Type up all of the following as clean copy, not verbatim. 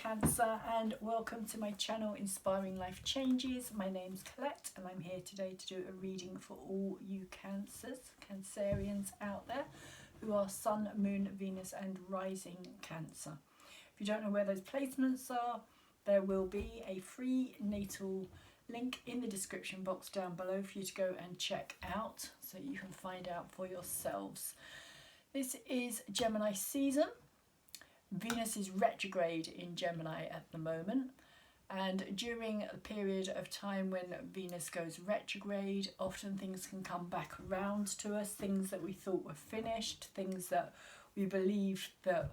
Cancer, and welcome to my channel Inspiring Life Changes. My name's Colette and I'm here today to do a reading for all you Cancerians out there who are Sun, Moon, Venus and Rising Cancer. If you don't know where those placements are, there will be a free natal link in the description box down below for you to go and check out so you can find out for yourselves. This is Gemini season. Venus is retrograde in Gemini at the moment, and during a period of time when Venus goes retrograde, often things can come back around to us, things that we thought were finished, things that we believed that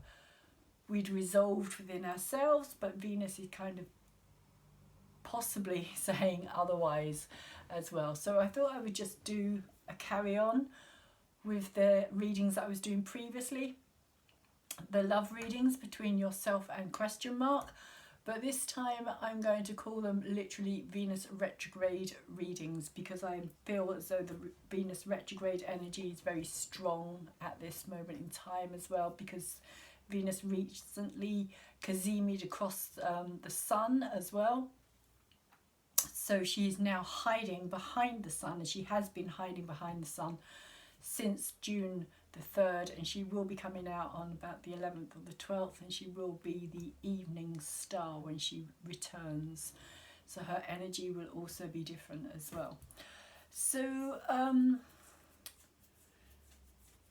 we'd resolved within ourselves, but Venus is kind of possibly saying otherwise as well. So I thought I would just do a carry on with the readings that I was doing previously, the love readings between yourself and question mark, but this time I'm going to call them literally Venus retrograde readings, because I feel as though the Venus retrograde energy is very strong at this moment in time as well, because Venus recently Kazimi'd across the sun as well. So she is now hiding behind the sun, and she has been hiding behind the sun since June the 3rd, and she will be coming out on about the 11th or the 12th, and she will be the evening star when she returns. So her energy will also be different as well. So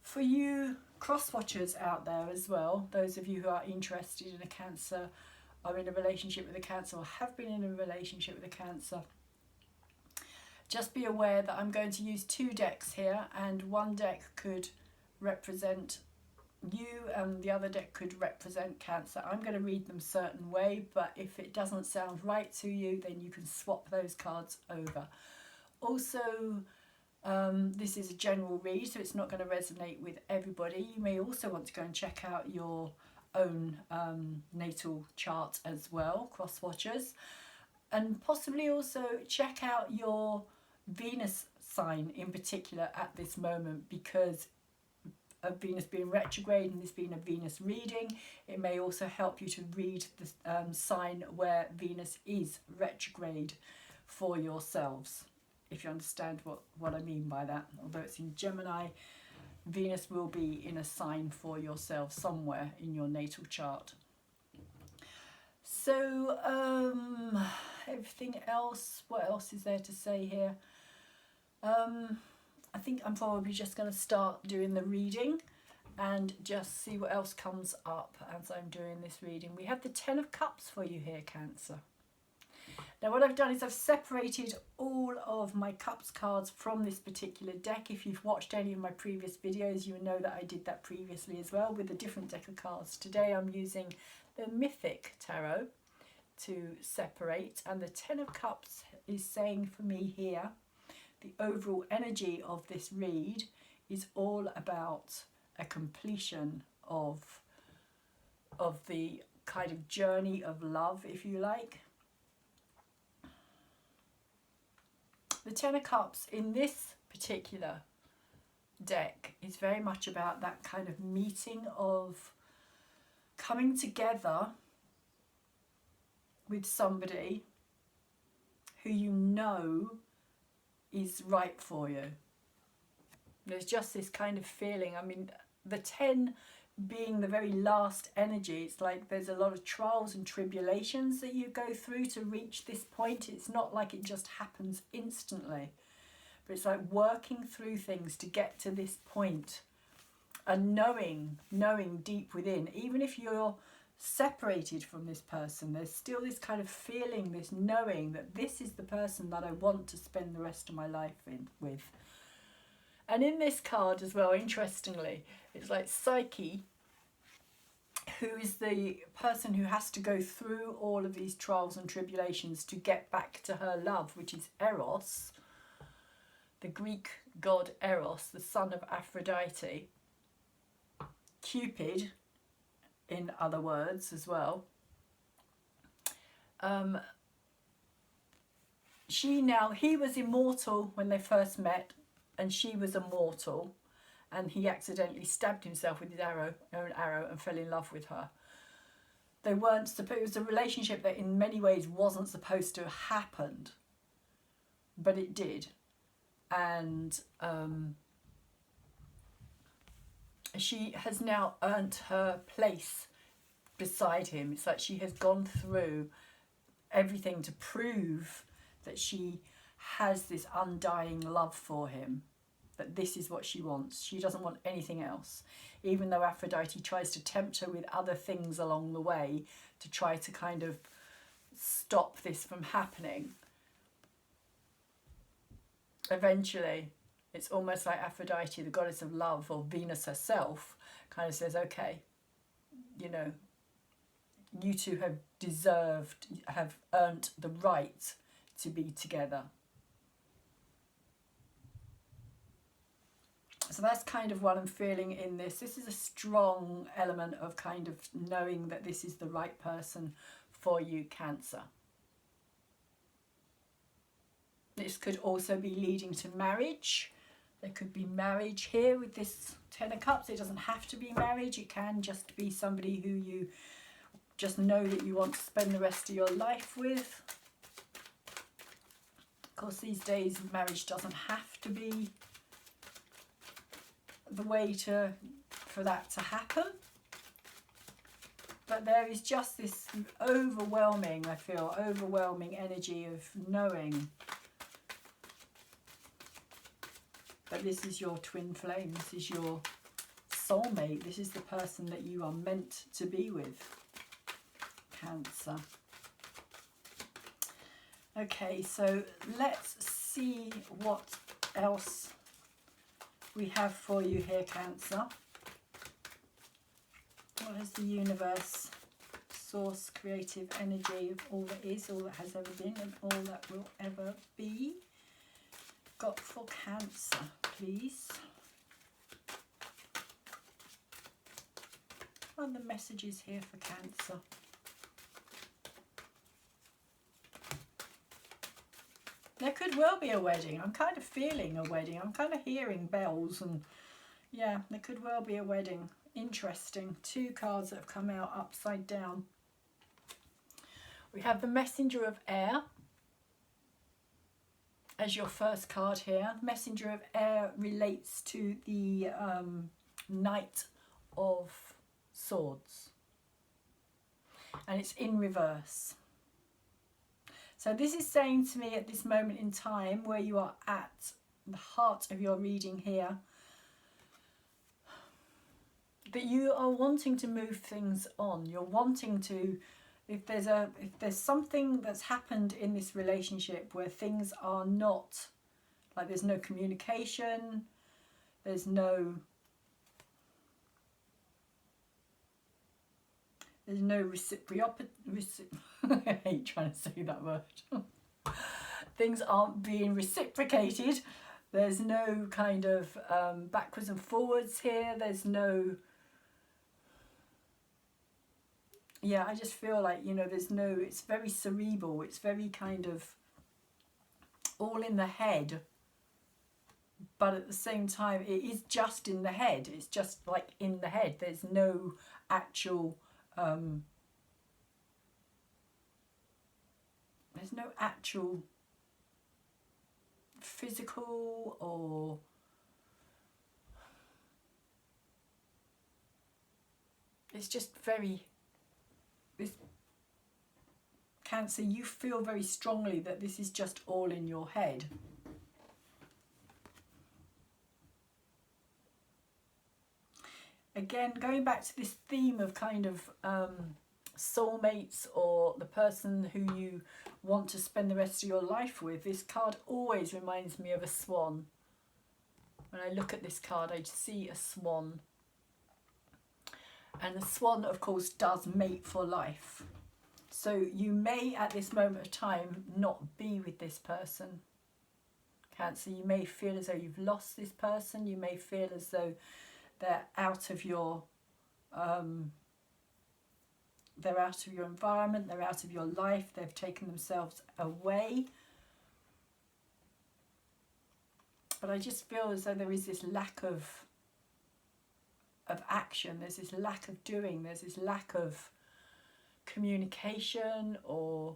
for you cross watchers out there as well, those of you who are interested in a Cancer, are in a relationship with a Cancer, or have been in a relationship with a Cancer, just be aware that I'm going to use two decks here, and one deck could represent you and the other deck could represent Cancer. I'm going to read them a certain way, but if it doesn't sound right to you, then you can swap those cards over. Also, this is a general read, so it's not going to resonate with everybody. You may also want to go and check out your own natal chart as well, cross watchers, and possibly also check out your Venus sign in particular at this moment, because of Venus being retrograde and this being a Venus reading, it may also help you to read the sign where Venus is retrograde for yourselves, if you understand what I mean by that. Although it's in Gemini, Venus will be in a sign for yourself somewhere in your natal chart. So everything else, what else is there to say here? I think I'm probably just going to start doing the reading and just see what else comes up as I'm doing this reading. We have the 10 of Cups for you here, Cancer. Now what I've done is I've separated all of my Cups cards from this particular deck. If you've watched any of my previous videos, you will know that I did that previously as well with a different deck of cards. Today I'm using the Mythic Tarot to separate, and the 10 of Cups is saying for me here, the overall energy of this read is all about a completion of the kind of journey of love, if you like. The 10 of Cups in this particular deck is very much about that kind of meeting of coming together with somebody who you know is right for you. There's just this kind of feeling. I mean, the 10 being the very last energy, it's like there's a lot of trials and tribulations that you go through to reach this point. It's not like it just happens instantly, but it's like working through things to get to this point, and knowing deep within, even if you're separated from this person, there's still this kind of feeling, this knowing that this is the person that I want to spend the rest of my life with. And in this card as well, interestingly, it's like Psyche, who is the person who has to go through all of these trials and tribulations to get back to her love, which is Eros, the Greek god Eros, the son of Aphrodite, Cupid, in other words as well. He was immortal when they first met, and she was a mortal, and he accidentally stabbed himself with his own arrow and fell in love with her. They weren't supposed. It was a relationship that in many ways wasn't supposed to have happened, but it did. And she has now earned her place beside him. It's like she has gone through everything to prove that she has this undying love for him, that this is what she wants. She doesn't want anything else, even though Aphrodite tries to tempt her with other things along the way to try to kind of stop this from happening. Eventually, it's almost like Aphrodite, the goddess of love, or Venus herself, kind of says, okay, you know, you two have earned the right to be together. So that's kind of what I'm feeling in this. This is a strong element of kind of knowing that this is the right person for you, Cancer. This could also be leading to marriage. There could be marriage here with this Ten of Cups. It doesn't have to be marriage. It can just be somebody who you just know that you want to spend the rest of your life with. Of course, these days marriage doesn't have to be the way for that to happen. But there is just this overwhelming, I feel, overwhelming energy of knowing that this is your twin flame, this is your soulmate, this is the person that you are meant to be with, Cancer. Okay, so let's see what else we have for you here, Cancer. What is the universe, source, creative energy of all that is, all that has ever been, and all that will ever be, got for Cancer, please? What are the messages here for Cancer? There could well be a wedding. I'm kind of feeling a wedding. I'm kind of hearing bells, and yeah, there could well be a wedding. Interesting. Two cards that have come out upside down. We have the Messenger of Air as your first card here. Messenger of Air relates to the Knight of Swords, and it's in reverse. So this is saying to me at this moment in time, where you are at the heart of your reading here, that you are wanting to move things on. You're wanting to, if there's something that's happened in this relationship where things are not, like there's no communication, there's no reciprocity. I hate trying to say that word. Things aren't being reciprocated. There's no kind of backwards and forwards here. There's no... Yeah, I just feel like, you know, there's no... It's very cerebral. It's very kind of all in the head. But at the same time, it is just in the head. It's just like in the head. There's no actual... there's no actual physical or it's just very, this Cancer, you feel very strongly that this is just all in your head. Again, going back to this theme of kind of soulmates, or the person who you want to spend the rest of your life with, this card always reminds me of a swan. When I look at this card, I see a swan. And the swan, of course, does mate for life. So you may, at this moment of time, not be with this person, Cancer. You may feel as though you've lost this person. You may feel as though they're out of your environment, they're out of your life, they've taken themselves away. But I just feel as though there is this lack of action, there's this lack of doing, there's this lack of communication, or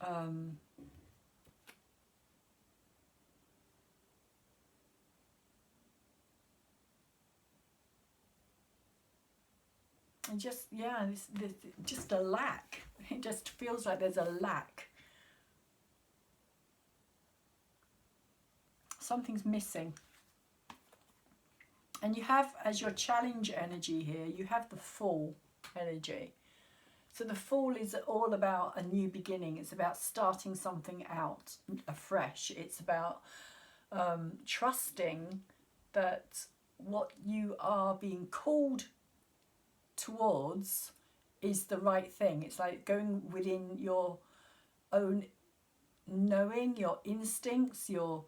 and just, yeah, this just a lack. It just feels like there's a lack. Something's missing. And you have, as your challenge energy here, you have the Fool energy. So the Fool is all about a new beginning. It's about starting something out afresh. It's about trusting that what you are being called towards is the right thing. It's like going within your own knowing, your instincts, your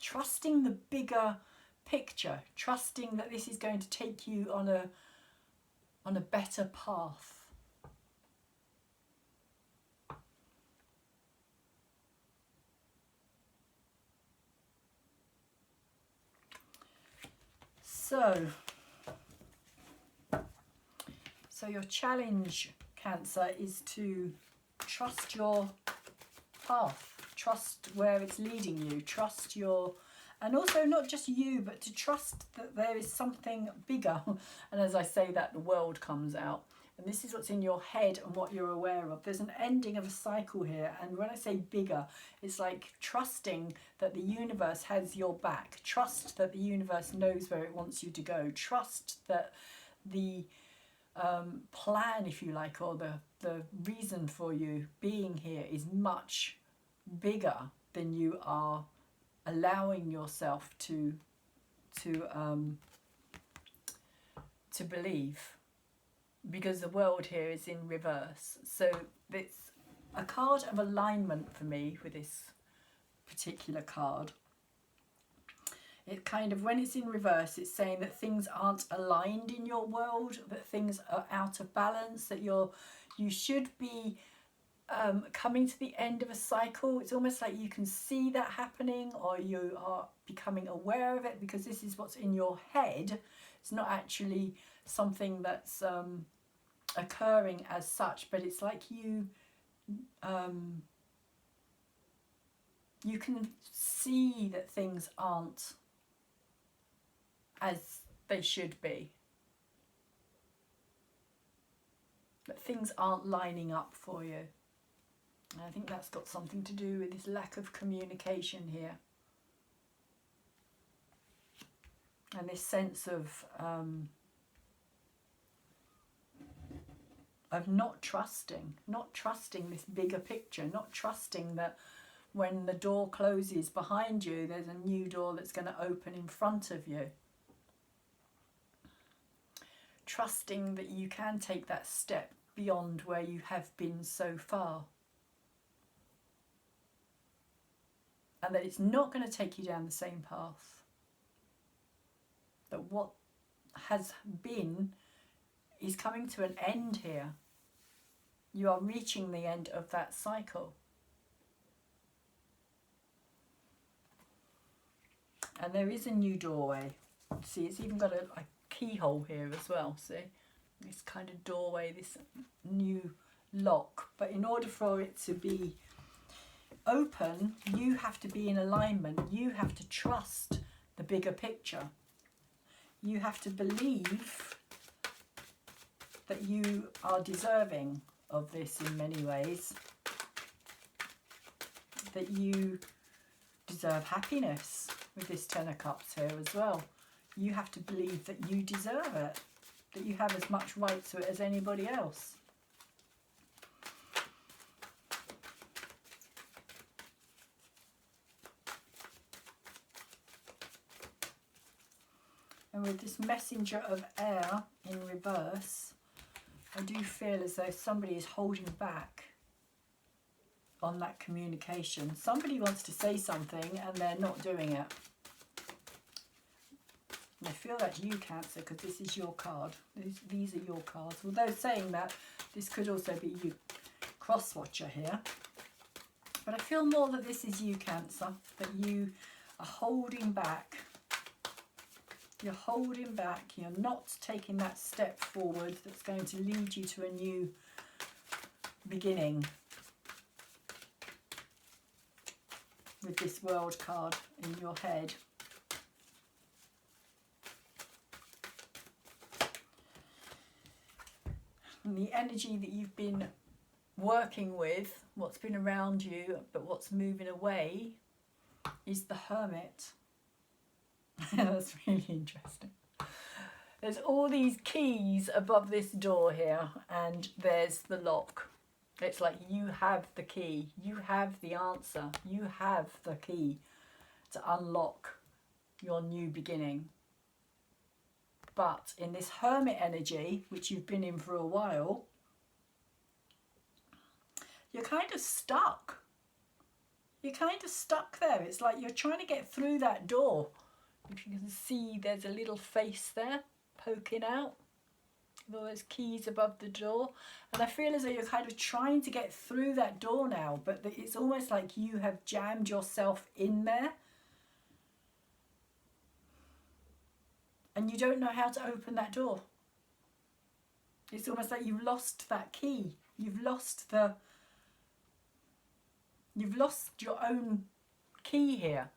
trusting the bigger picture, trusting that this is going to take you on a better path. So your challenge, Cancer, is to trust your path, trust where it's leading you, trust your, and also not just you, but to trust that there is something bigger. And as I say that, the world comes out. And this is what's in your head and what you're aware of. There's an ending of a cycle here. And when I say bigger, it's like trusting that the universe has your back. Trust that the universe knows where it wants you to go. Trust that the plan, if you like, or the reason for you being here is much bigger than you are allowing yourself to believe, because the world here is in reverse. So it's a card of alignment for me with this particular card. It kind of, when it's in reverse, it's saying that things aren't aligned in your world, that things are out of balance, that you should be coming to the end of a cycle. It's almost like you can see that happening, or you are becoming aware of it, because this is what's in your head. It's not actually something that's occurring as such, but it's like you can see that things aren't as they should be, that things aren't lining up for you. And I think that's got something to do with this lack of communication here, and this sense of not trusting this bigger picture, not trusting that when the door closes behind you, there's a new door that's going to open in front of you. Trusting that you can take that step beyond where you have been so far. And that it's not going to take you down the same path. That what has been is coming to an end here. You are reaching the end of that cycle. And there is a new doorway. See, it's even got a keyhole here as well, see? This kind of doorway, this new lock. But in order for it to be open, you have to be in alignment. You have to trust the bigger picture. You have to believe that you are deserving of this in many ways. That you deserve happiness with this Ten of Cups here as well. You have to believe that you deserve it, that you have as much right to it as anybody else. And with this messenger of air in reverse, I do feel as though somebody is holding back on that communication. Somebody wants to say something and they're not doing it. And I feel that's you, Cancer, because this is your card. These are your cards. Although saying that, this could also be you, cross-watcher here. But I feel more that this is you, Cancer, that you are holding back You're holding back. You're not taking that step forward that's going to lead you to a new beginning. With this World card in your head. And the energy that you've been working with, what's been around you, but what's moving away, is the Hermit. That's really interesting. There's all these keys above this door here, and there's the lock. It's like you have the key, you have the answer, you have the key to unlock your new beginning. But in this Hermit energy, which you've been in for a while, you're kind of stuck. You're kind of stuck there. It's like you're trying to get through that door. If you can see, there's a little face there poking out. All those keys above the door, and I feel as though you're kind of trying to get through that door now, but it's almost like you have jammed yourself in there and you don't know how to open that door. It's almost like you've lost that key. You've lost your own key here.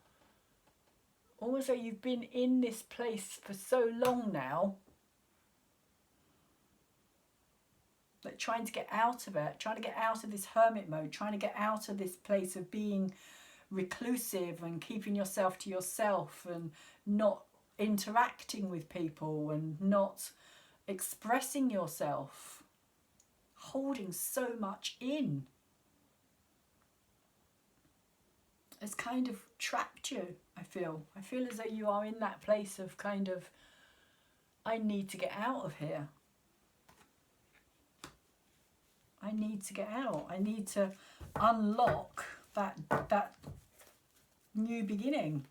Almost like you've been in this place for so long now, like trying to get out of it, trying to get out of this hermit mode, trying to get out of this place of being reclusive and keeping yourself to yourself and not interacting with people and not expressing yourself, holding so much in. It's kind of trapped you, I feel. I feel as though you are in that place of kind of, I need to get out of here. I need to get out. I need to unlock that new beginning.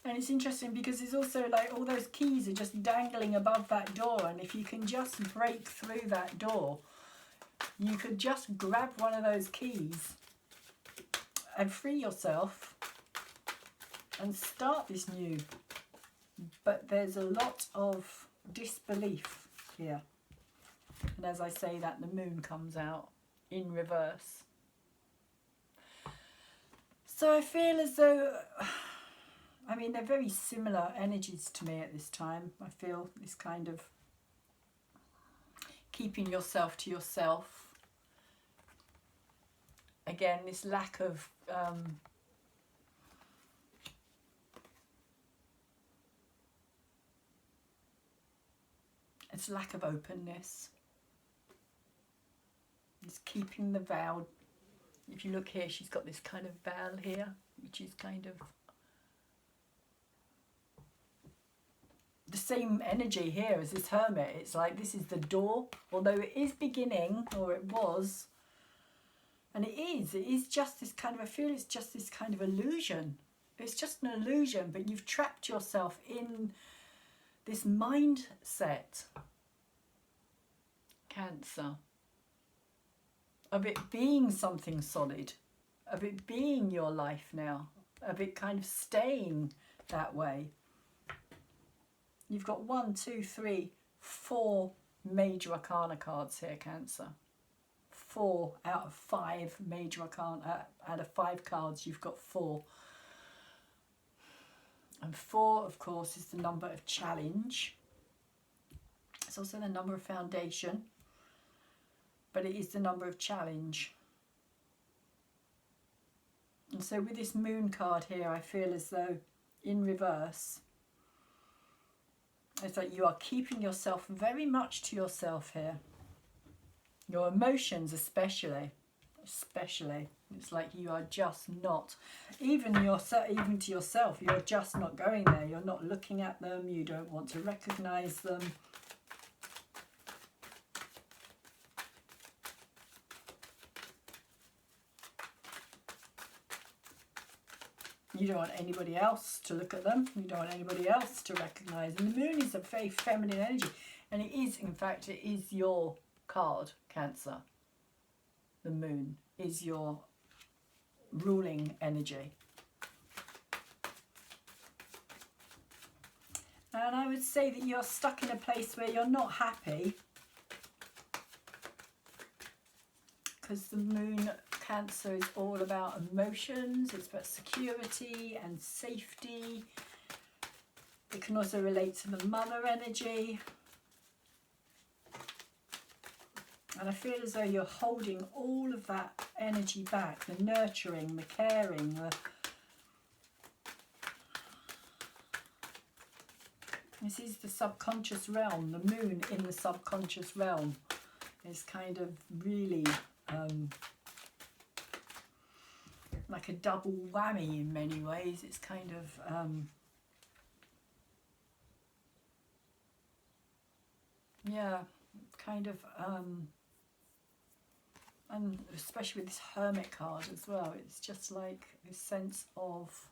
And it's interesting because it's also like all those keys are just dangling above that door, and if you can just break through that door, you could just grab one of those keys and free yourself and start this new. But there's a lot of disbelief here. And as I say that, the moon comes out in reverse. So I feel as though, I mean, they're very similar energies to me at this time. I feel this kind of keeping yourself to yourself. Again, this lack of it's lack of openness. It's keeping the veil. If you look here, she's got this kind of veil here, which is kind of the same energy here as this hermit. It's like this is the door, although it is beginning, or it was. And it is just this kind of, I feel it's just this kind of illusion. It's just an illusion, but you've trapped yourself in this mindset, Cancer, of it being something solid, of it being your life now, of it kind of staying that way. You've got 1, 2, 3, 4 major arcana cards here, Cancer. 4 out of 5 major arcana, out of 5 cards, you've got 4. And 4, of course, is the number of challenge. It's also the number of foundation, but it is the number of challenge. And so with this moon card here, I feel as though in reverse, it's like you are keeping yourself very much to yourself here. Your emotions especially. It's like you are just not, even to yourself, you're just not going there. You're not looking at them. You don't want to recognize them. you don't want anybody else to look at them. You don't want anybody else to recognise. And the moon is a very feminine energy. And it is, in fact, it is your card, Cancer. The moon is your ruling energy. And I would say that you're stuck in a place where you're not happy. Because the moon, Cancer, is all about emotions. It's about security and safety. It can also relate to the mother energy. And I feel as though you're holding all of that energy back. The nurturing, the caring, this is the subconscious realm. The moon in the subconscious realm is kind of really like a double whammy in many ways. It's kind of yeah, kind of and especially with this Hermit card as well, it's just like this sense of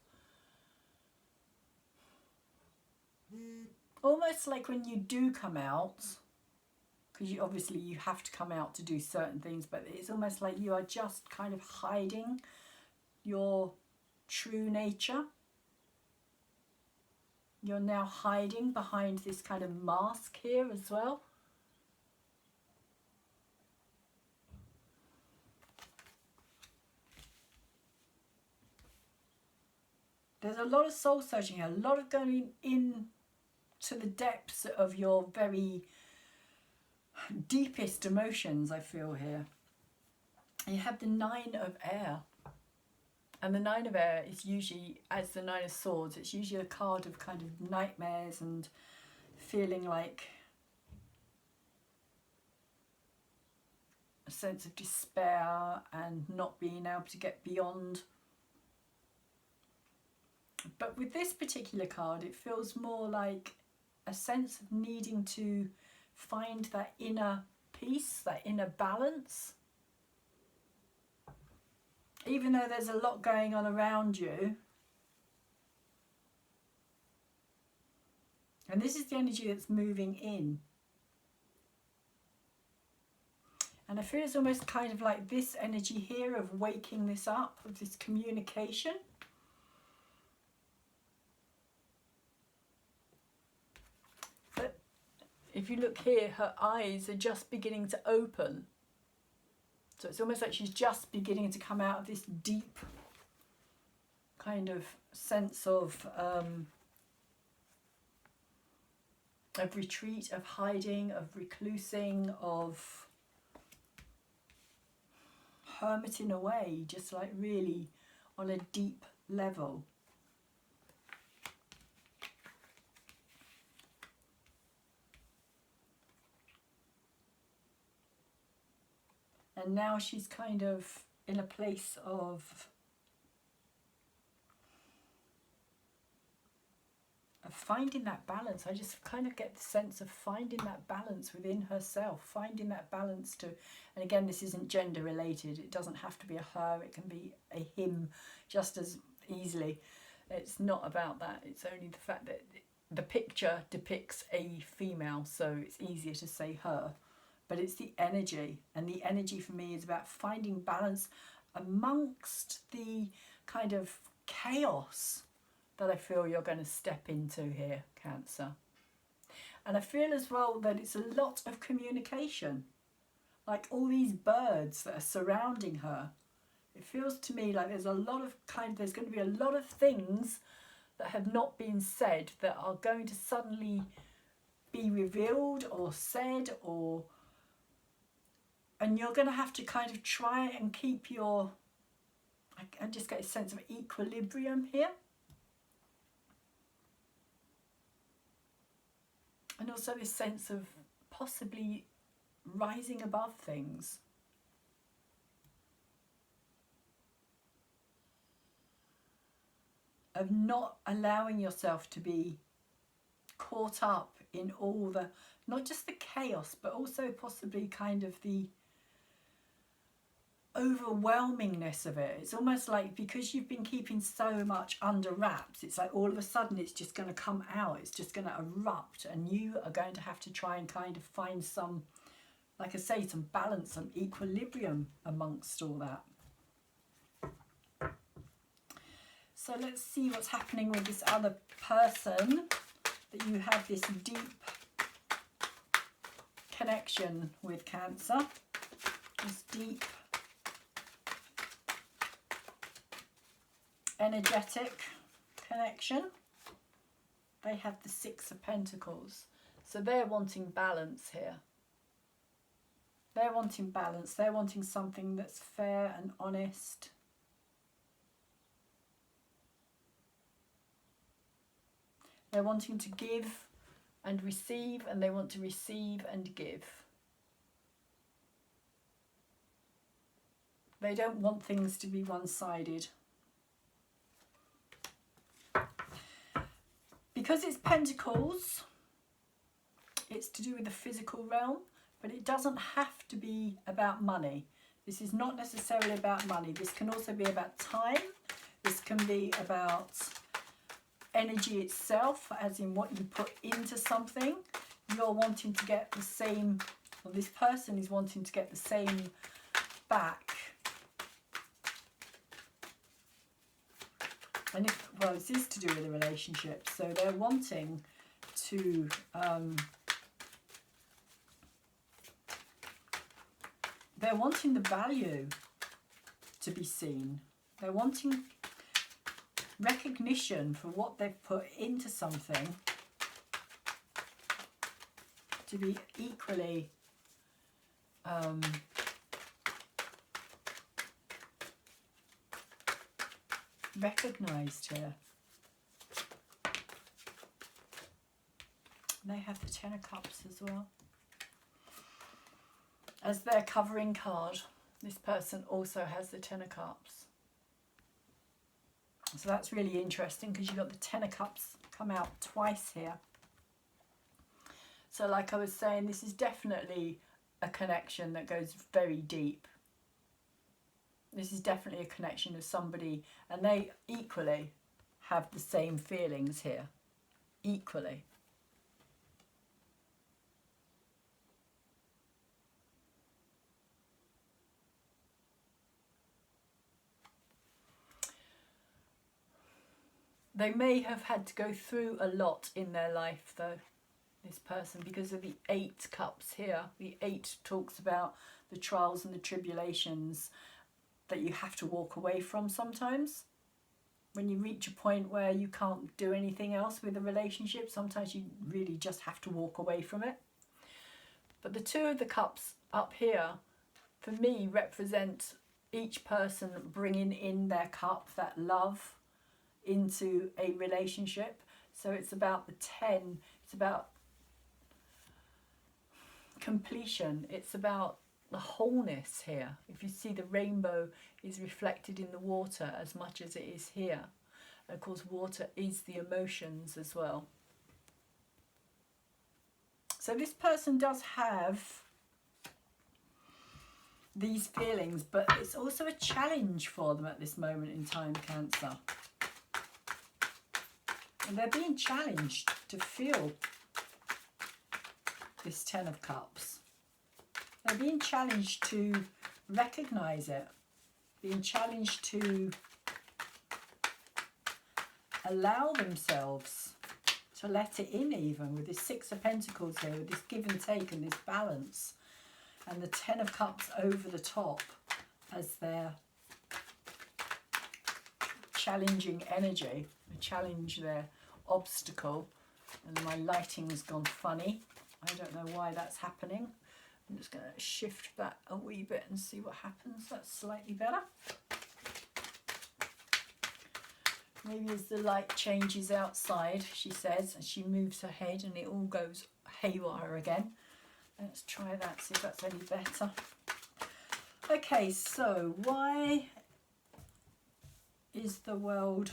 almost like when you do come out, because obviously you have to come out to do certain things, but it's almost like you are just kind of hiding your true nature. You're now hiding behind this kind of mask here as well. There's a lot of soul searching here, a lot of going in to the depths of your very deepest emotions, I feel here. You have the Nine of Air. And the Nine of Air is usually, as the Nine of Swords, it's usually a card of kind of nightmares and feeling like a sense of despair and not being able to get beyond. But with this particular card, it feels more like a sense of needing to find that inner peace, that inner balance. Even though there's a lot going on around you. And this is the energy that's moving in. And I feel it's almost kind of like this energy here of waking this up, of this communication. But if you look here, her eyes are just beginning to open. So it's almost like she's just beginning to come out of this deep kind of sense of retreat, of hiding, of reclusing, of hermiting away, just like really on a deep level. And now she's kind of in a place of finding that balance. I just kind of get the sense of finding that balance within herself, finding that balance to, and again, this isn't gender related. It doesn't have to be a her, it can be a him just as easily. It's not about that. It's only the fact that the picture depicts a female, so it's easier to say her. But it's the energy, and the energy for me is about finding balance amongst the kind of chaos that I feel you're going to step into here, Cancer. And I feel as well that it's a lot of communication, like all these birds that are surrounding her. It feels to me like there's a lot of there's going to be a lot of things that have not been said that are going to suddenly be revealed or said, and you're going to have to kind of try and keep your, I just get a sense of equilibrium here. And also this sense of possibly rising above things. Of not allowing yourself to be caught up in all the, not just the chaos, but also possibly kind of the overwhelmingness of it. It's almost like because you've been keeping so much under wraps, it's like all of a sudden it's just going to come out, it's just going to erupt, and you are going to have to try and kind of find some, like I say, some balance, some equilibrium amongst all that. So let's see what's happening with this other person that you have this deep connection with, Cancer. This deep energetic connection. They have the Six of Pentacles. So they're wanting balance here. They're wanting balance. They're wanting something that's fair and honest. They're wanting to give and receive, and they want to receive and give. They don't want things to be one-sided. Because it's Pentacles, it's to do with the physical realm, but it doesn't have to be about money. This is not necessarily about money. This can also be about time. This can be about energy itself, as in what you put into something. You're wanting to get the same, or this person is wanting to get the same back. And if, well, this is to do with a relationship, so they're wanting to they're wanting the value to be seen. They're wanting recognition for what they've put into something to be equally recognised here. They have the Ten of Cups as well as their covering card. This person also has the Ten of Cups. So that's really interesting because you've got the Ten of Cups come out twice here. So like I was saying, this is definitely a connection that goes very deep. This is definitely a connection with somebody, and they equally have the same feelings here. Equally. They may have had to go through a lot in their life, though, this person, because of the 8 cups here. The 8 talks about the trials and the tribulations that you have to walk away from sometimes. When you reach a point where you can't do anything else with a relationship, sometimes you really just have to walk away from it. But the 2 of the cups up here, for me, represent each person bringing in their cup, that love, into a relationship. So it's about the 10, it's about completion, it's about the wholeness here. If you see, the rainbow is reflected in the water as much as it is here. And of course, water is the emotions as well. So this person does have these feelings, but it's also a challenge for them at this moment in time, Cancer. And they're being challenged to feel this 10 of Cups. They're being challenged to recognise it, being challenged to allow themselves to let it in, even with this 6 of Pentacles here, with this give and take and this balance, and the 10 of Cups over the top as their challenging energy, challenge their obstacle. And my lighting's gone funny. I don't know why that's happening. I'm just going to shift that a wee bit and see what happens. That's slightly better. Maybe as the light changes outside, she says, and she moves her head and it all goes haywire again. Let's try that, see if that's any better. Okay, so why is the world...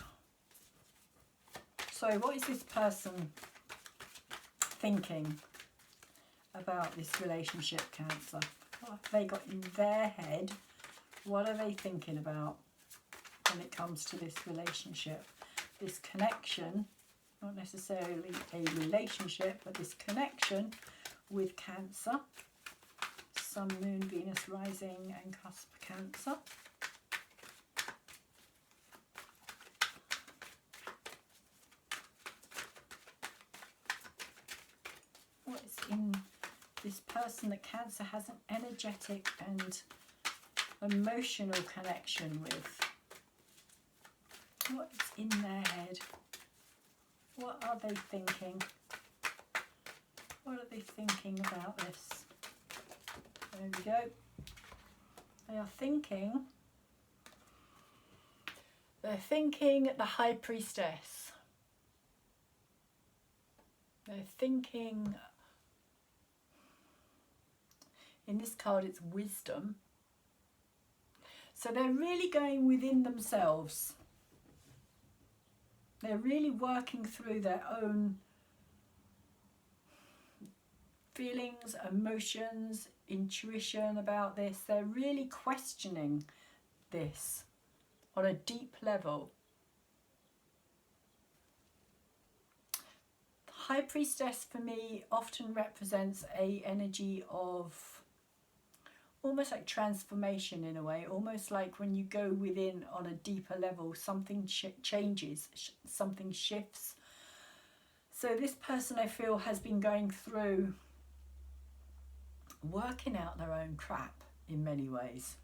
So what is this person thinking about this relationship, Cancer? What have they got in their head What are they thinking about when it comes to this relationship? This connection, not necessarily a relationship, but this connection with Cancer. Sun, Moon, Venus, Rising and cusp Cancer. What is in this person that Cancer has an energetic and emotional connection with? What is in their head? What are they thinking? What are they thinking about this? There we go. They are thinking. They're thinking the High Priestess. They're thinking, in this card it's wisdom. So they're really going within themselves. They're really working through their own feelings, emotions, intuition about this. They're really questioning this on a deep level. The High Priestess for me often represents a energy of almost like transformation in a way, almost like when you go within on a deeper level, something changes, something shifts. So this person, I feel, has been going through working out their own crap in many ways.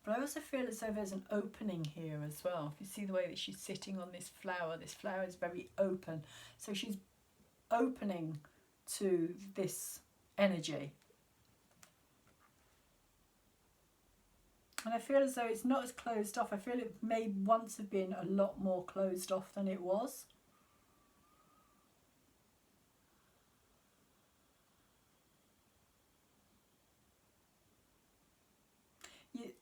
But I also feel as though there's an opening here as well. If you see the way that she's sitting on this flower is very open. So she's opening to this energy. And I feel as though it's not as closed off. I feel it may once have been a lot more closed off than it was.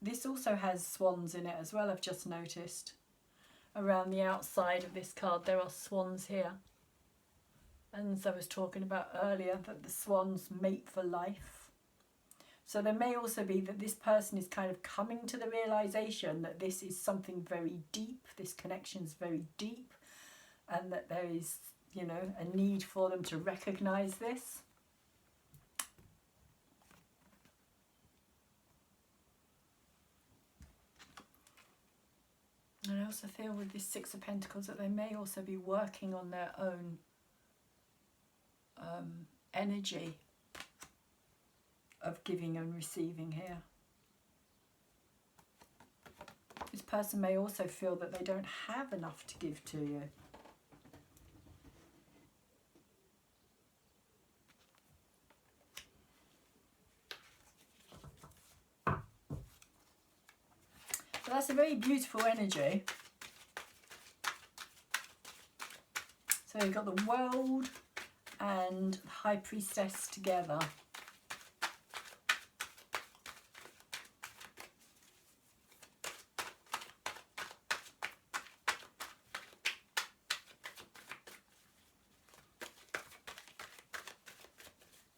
This also has swans in it as well, I've just noticed. Around the outside of this card there are swans here. And as I was talking about earlier, that the swans mate for life. So there may also be that this person is kind of coming to the realization that this is something very deep, this connection is very deep, and that there is, you know, a need for them to recognize this. And I also feel with this Six of Pentacles that they may also be working on their own energy of giving and receiving here. This person may also feel that they don't have enough to give to you. So that's a very beautiful energy. So you've got the World and High Priestess together.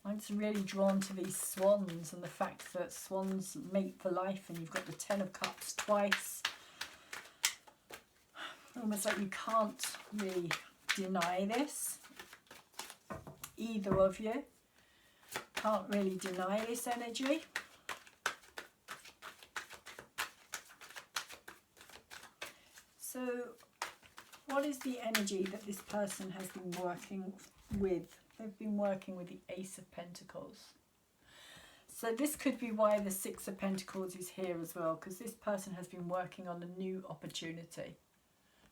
I'm just really drawn to these swans and the fact that swans mate for life, and you've got the Ten of Cups twice. Almost like you can't really deny this. Either of you can't really deny this energy. So what is the energy that this person has been working with? They've been working with the Ace of Pentacles. So this could be why the Six of Pentacles is here as well, because this person has been working on a new opportunity.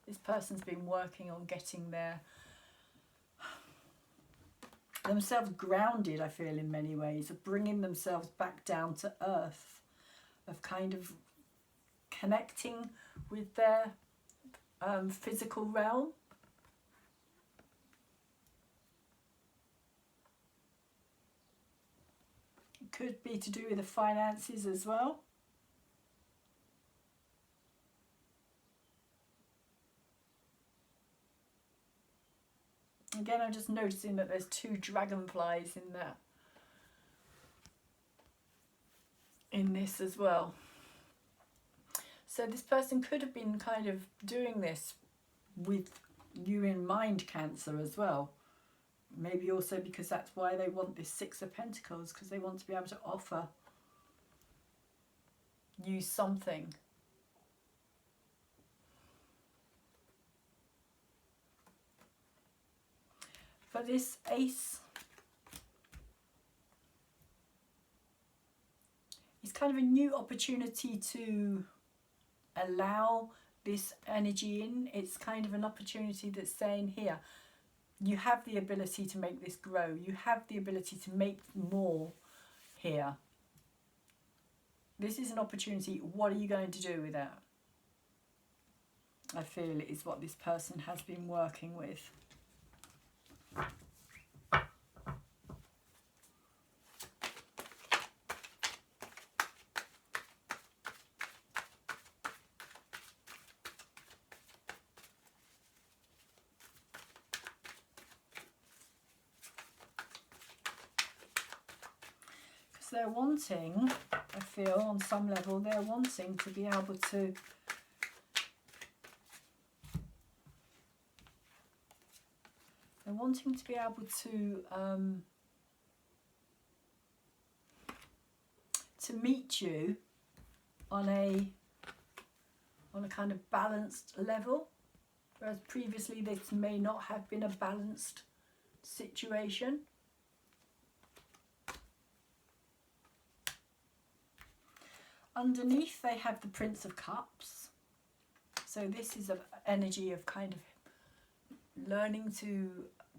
This person's been working on getting themselves grounded, I feel, in many ways, of bringing themselves back down to earth, of kind of connecting with their physical realm. It could be to do with the finances as well. Again, I'm just noticing that there's 2 dragonflies in that, in this as well. So this person could have been kind of doing this with you in mind, Cancer, as well. Maybe also because that's why they want this 6 of Pentacles, because they want to be able to offer you something. For this Ace, it's kind of a new opportunity to allow this energy in. It's kind of an opportunity that's saying, here, you have the ability to make this grow. You have the ability to make more here. This is an opportunity. What are you going to do with that? I feel it is what this person has been working with. They're wanting, I feel on some level, they're wanting to be able to meet you on a kind of balanced level, whereas previously this may not have been a balanced situation. Underneath they have the Prince of Cups. So this is an energy of kind of learning to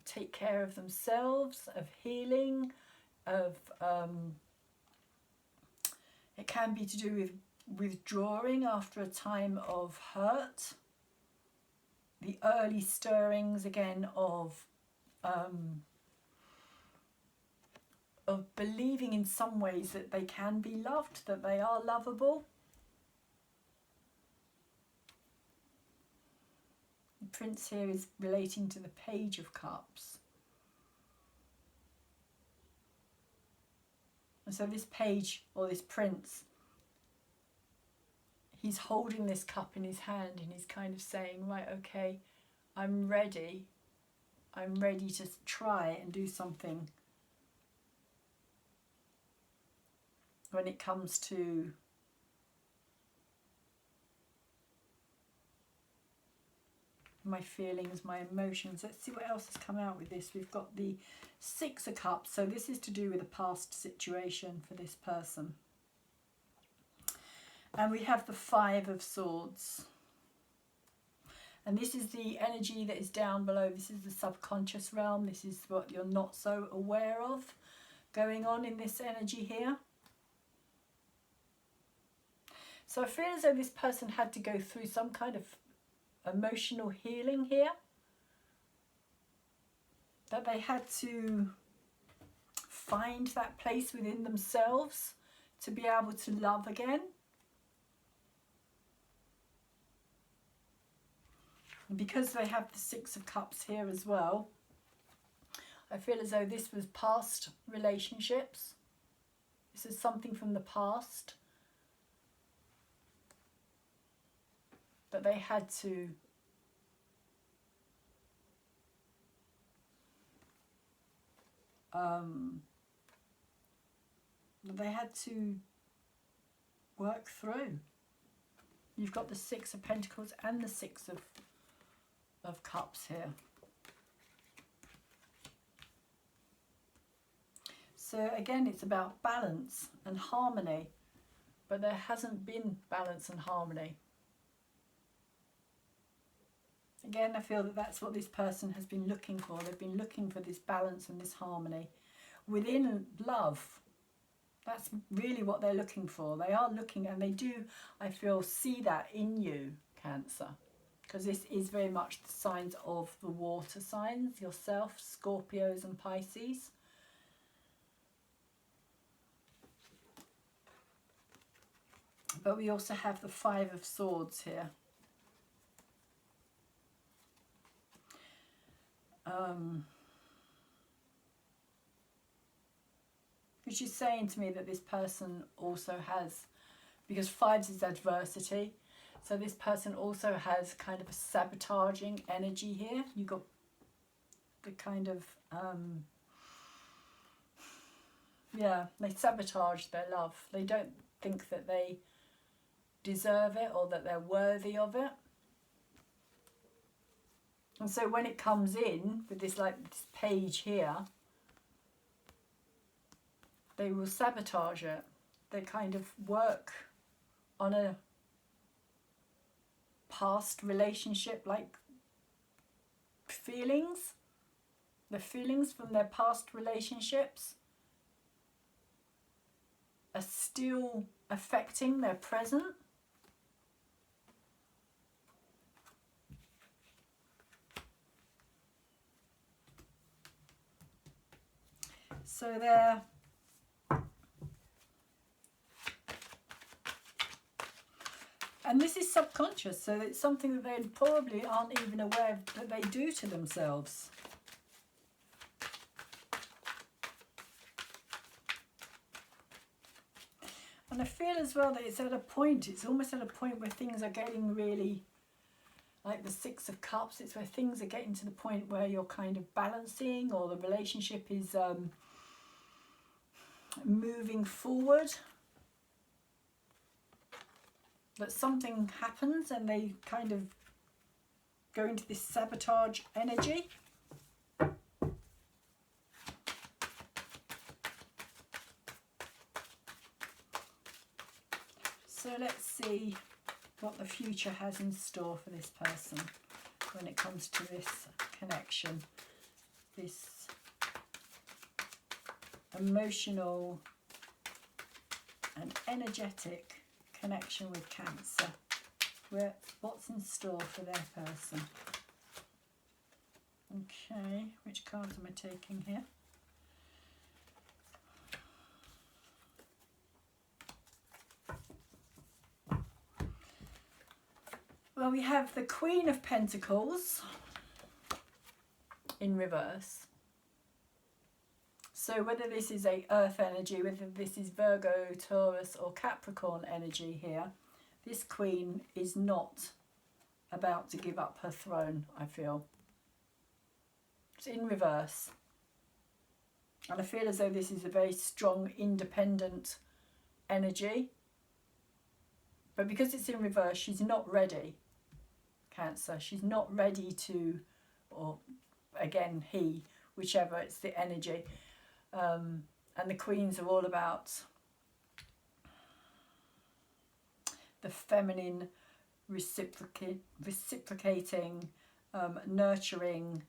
take care of themselves, of healing, of it can be to do with withdrawing after a time of hurt. The early stirrings again of believing in some ways that they can be loved, that they are lovable. The Prince here is relating to the Page of Cups. And so this page, or this prince, he's holding this cup in his hand and he's kind of saying, right, okay, I'm ready. I'm ready to try and do something when it comes to my feelings, my emotions. Let's see what else has come out with this. We've got the 6 of Cups. So this is to do with a past situation for this person. And we have the 5 of Swords. And this is the energy that is down below. This is the subconscious realm. This is what you're not so aware of going on in this energy here. So I feel as though this person had to go through some kind of emotional healing here. That they had to find that place within themselves to be able to love again. And because they have the 6 of Cups here as well, I feel as though this was past relationships. This is something from the past that they had to work through. You've got the 6 of Pentacles and the 6 of Cups here. So again, it's about balance and harmony, but there hasn't been balance and harmony. Again, I feel that that's what this person has been looking for. They've been looking for this balance and this harmony within love. That's really what they're looking for. They are looking, and they do, I feel, see that in you, Cancer. Because this is very much the signs of the water signs, yourself, Scorpios and Pisces. But we also have the 5 of Swords here. which is saying to me that this person also has, because fives is adversity, so this person also has kind of a sabotaging energy here. You got the kind of yeah, they sabotage their love. They don't think that they deserve it or that they're worthy of it. And so when it comes in with this, like this page here, they will sabotage it. They kind of work on a past relationship, like feelings. The feelings from their past relationships are still affecting their present. So they're and this is subconscious, so it's something that they probably aren't even aware of that they do to themselves. And I feel as well that it's at a point, it's almost at a point where things are getting really, like the Six of Cups, it's where things are getting to the point where you're kind of balancing, or the relationship is moving forward. That something happens and they kind of go into this sabotage energy. So let's see what the future has in store for this person when it comes to this connection, this emotional and energetic connection with Cancer. What's in store for their person? Okay, which cards am I taking here? Well, we have the Queen of Pentacles in reverse. So whether this is a earth energy, whether this is Virgo, Taurus or Capricorn energy here, this Queen is not about to give up her throne, I feel. It's in reverse. And I feel as though this is a very strong, independent energy. But because it's in reverse, she's not ready. Cancer, she's not ready to, or again he, whichever, it's the energy, and the Queens are all about the feminine, reciprocating, nurturing,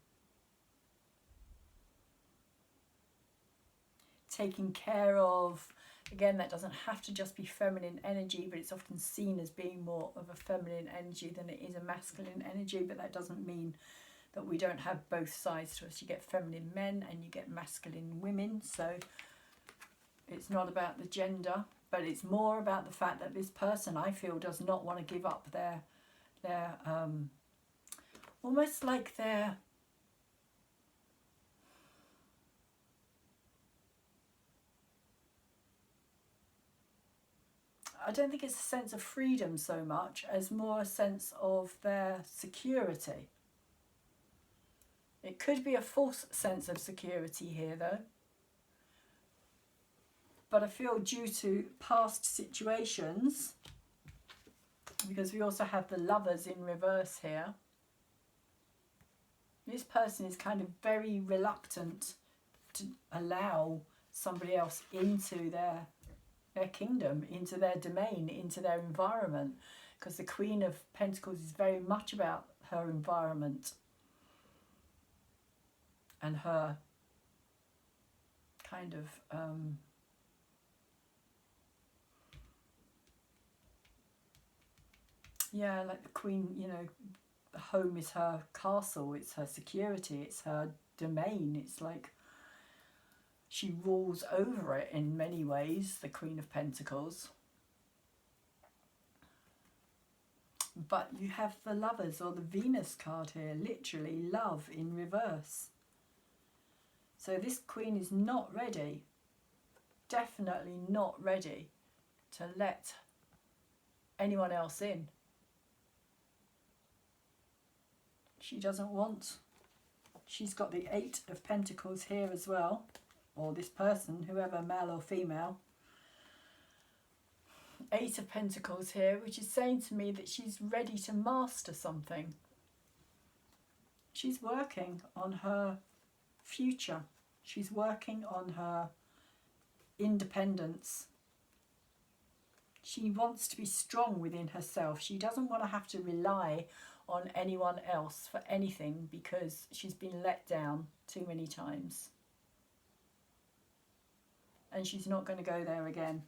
taking care of. Again, that doesn't have to just be feminine energy, but it's often seen as being more of a feminine energy than it is a masculine energy. But that doesn't mean that we don't have both sides to us. You get feminine men and you get masculine women. So it's not about the gender, but it's more about the fact that this person, I feel, does not want to give up their almost like their I don't think it's a sense of freedom so much as more a sense of their security. It could be a false sense of security here though. But I feel due to past situations, because we also have the Lovers in reverse here, this person is kind of very reluctant to allow somebody else into their kingdom, into their domain, into their environment, because the Queen of Pentacles is very much about her environment and her kind of yeah, like the Queen, you know, the home is her castle, it's her security, it's her domain, it's like she rules over it in many ways, the Queen of Pentacles. But you have the Lovers or the Venus card here, literally love in reverse. So this Queen is not ready, definitely not ready to let anyone else in. She doesn't want. She's got the 8 of Pentacles here as well, or this person, whoever, male or female. 8 of Pentacles here, which is saying to me that she's ready to master something. She's working on her future. She's working on her independence. She wants to be strong within herself. She doesn't want to have to rely on anyone else for anything because she's been let down too many times. And she's not going to go there again.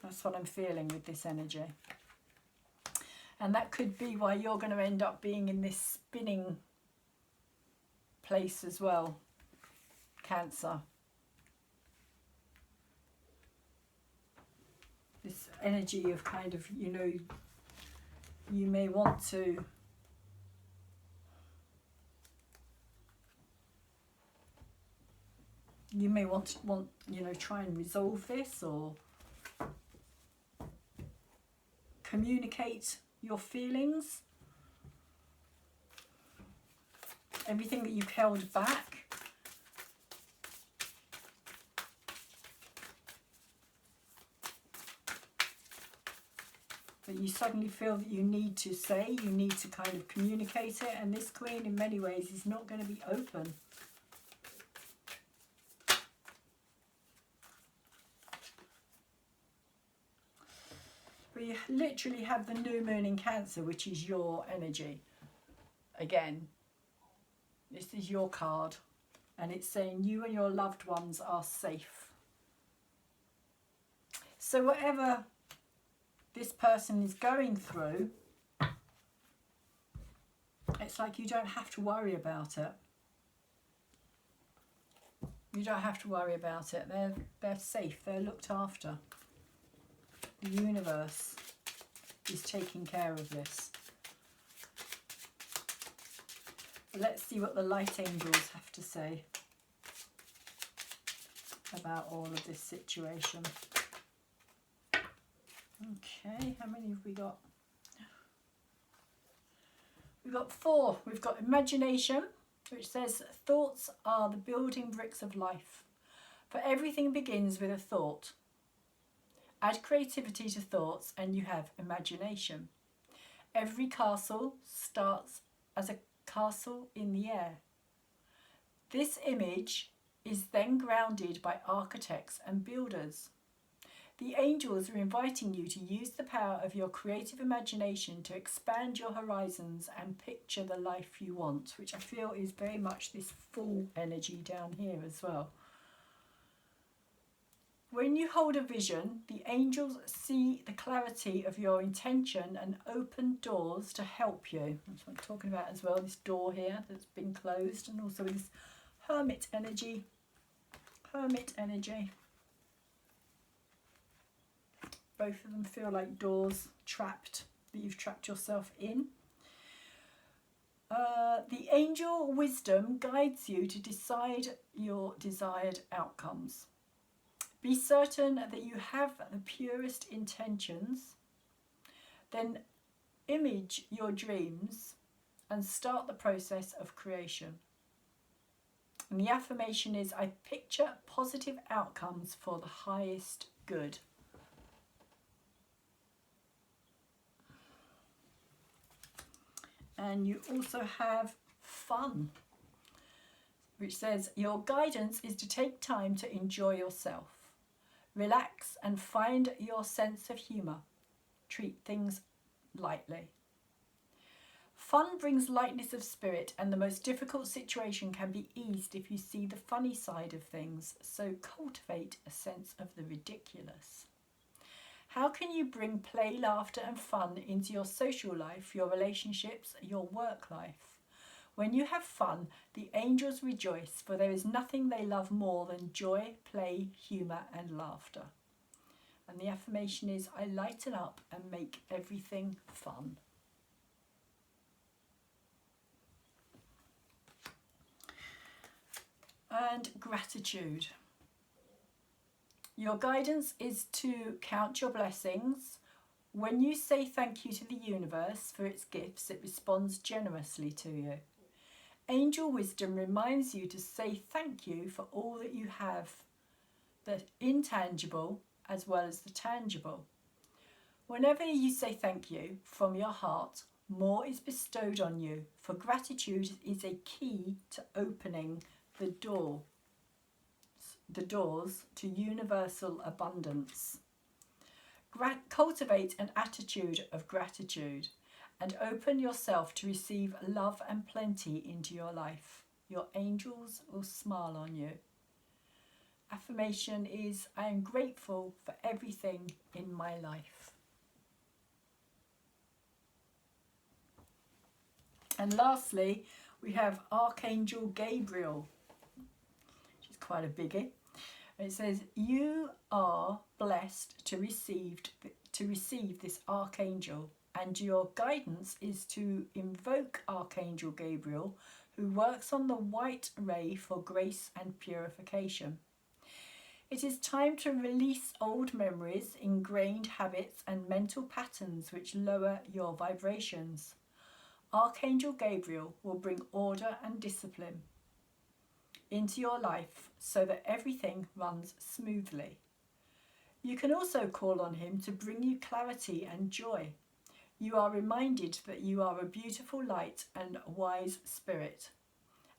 That's what I'm feeling with this energy. And that could be why you're going to end up being in this spinning place as well, Cancer. This energy of kind of, you know, you may want to you know, try and resolve this or communicate your feelings, everything that you've held back. That you suddenly feel that you need to say, you need to kind of communicate it, and this Queen in many ways is not going to be open. But you literally have the new moon in Cancer, which is your energy. Again, this is your card, and it's saying you and your loved ones are safe. So whatever this person is going through, it's like you don't have to worry about it. You don't have to worry about it. They're safe. They're looked after. The universe is taking care of this. Let's see what the light angels have to say about all of this situation. Okay, how many have we got? We've got 4. We've got imagination, which says thoughts are the building bricks of life. For everything begins with a thought. Add creativity to thoughts and you have imagination. Every castle starts as a castle in the air. This image is then grounded by architects and builders. The angels are inviting you to use the power of your creative imagination to expand your horizons and picture the life you want, which I feel is very much this full energy down here as well. When you hold a vision, the angels see the clarity of your intention and open doors to help you. That's what I'm talking about as well, this door here that's been closed, and also this hermit energy. Hermit energy. Both of them feel like doors trapped, that you've trapped yourself in. The angel wisdom guides you to decide your desired outcomes. Be certain that you have the purest intentions. Then image your dreams and start the process of creation. And the affirmation is, I picture positive outcomes for the highest good. And you also have fun, which says your guidance is to take time to enjoy yourself. Relax and find your sense of humour. Treat things lightly. Fun brings lightness of spirit, and the most difficult situation can be eased if you see the funny side of things, so cultivate a sense of the ridiculous. How can you bring play, laughter and fun into your social life, your relationships, your work life? When you have fun, the angels rejoice, for there is nothing they love more than joy, play, humour and laughter. And the affirmation is, I lighten up and make everything fun. And gratitude. Your guidance is to count your blessings. When you say thank you to the universe for its gifts, it responds generously to you. Angel wisdom reminds you to say thank you for all that you have, the intangible as well as the tangible. Whenever you say thank you from your heart, more is bestowed on you, for gratitude is a key to opening the doors to universal abundance. Cultivate an attitude of gratitude and open yourself to receive love and plenty into your life. Your angels will smile on you. Affirmation is, I am grateful for everything in my life. And lastly, we have Archangel Gabriel, which is quite a biggie. It says, you are blessed to receive this Archangel, and your guidance is to invoke Archangel Gabriel, who works on the white ray for grace and purification. It is time to release old memories, ingrained habits, and mental patterns which lower your vibrations. Archangel Gabriel will bring order and discipline into your life so that everything runs smoothly. You can also call on him to bring you clarity and joy. You are reminded that you are a beautiful light and wise spirit,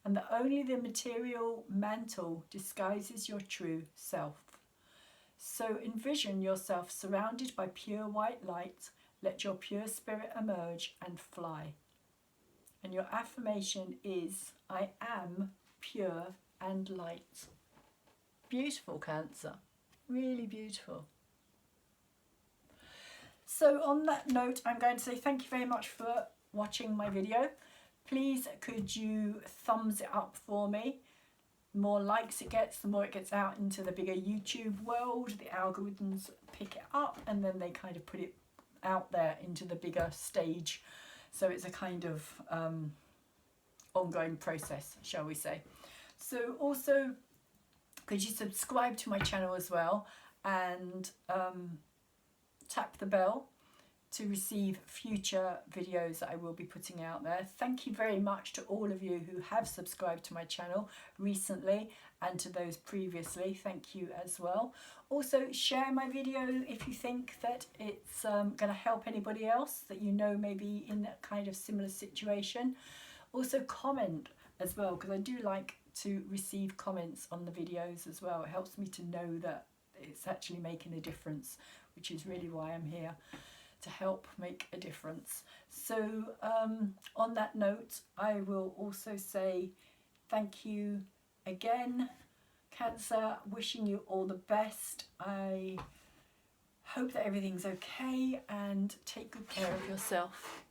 and that only the material mantle disguises your true self. So envision yourself surrounded by pure white light. Let your pure spirit emerge and fly. And your affirmation is, I am pure and light. Beautiful, Cancer. Really beautiful. So on that note, I'm going to say thank you very much for watching my video. Please could you thumbs it up for me. The more likes it gets, the more it gets out into the bigger YouTube world. The algorithms pick it up and then they kind of put it out there into the bigger stage. So it's a kind of ongoing process, shall we say. So also, could you subscribe to my channel as well and tap the bell to receive future videos that I will be putting out there. Thank you very much to all of you who have subscribed to my channel recently and to those previously. Thank you as well. Also share my video if you think that it's going to help anybody else that you know may be in that kind of similar situation. Also comment as well, because I do like to receive comments on the videos as well. It helps me to know that it's actually making a difference, which is really why I'm here, to help make a difference. So on that note, I will also say thank you again, Cancer, wishing you all the best. I hope that everything's okay and take good care of yourself.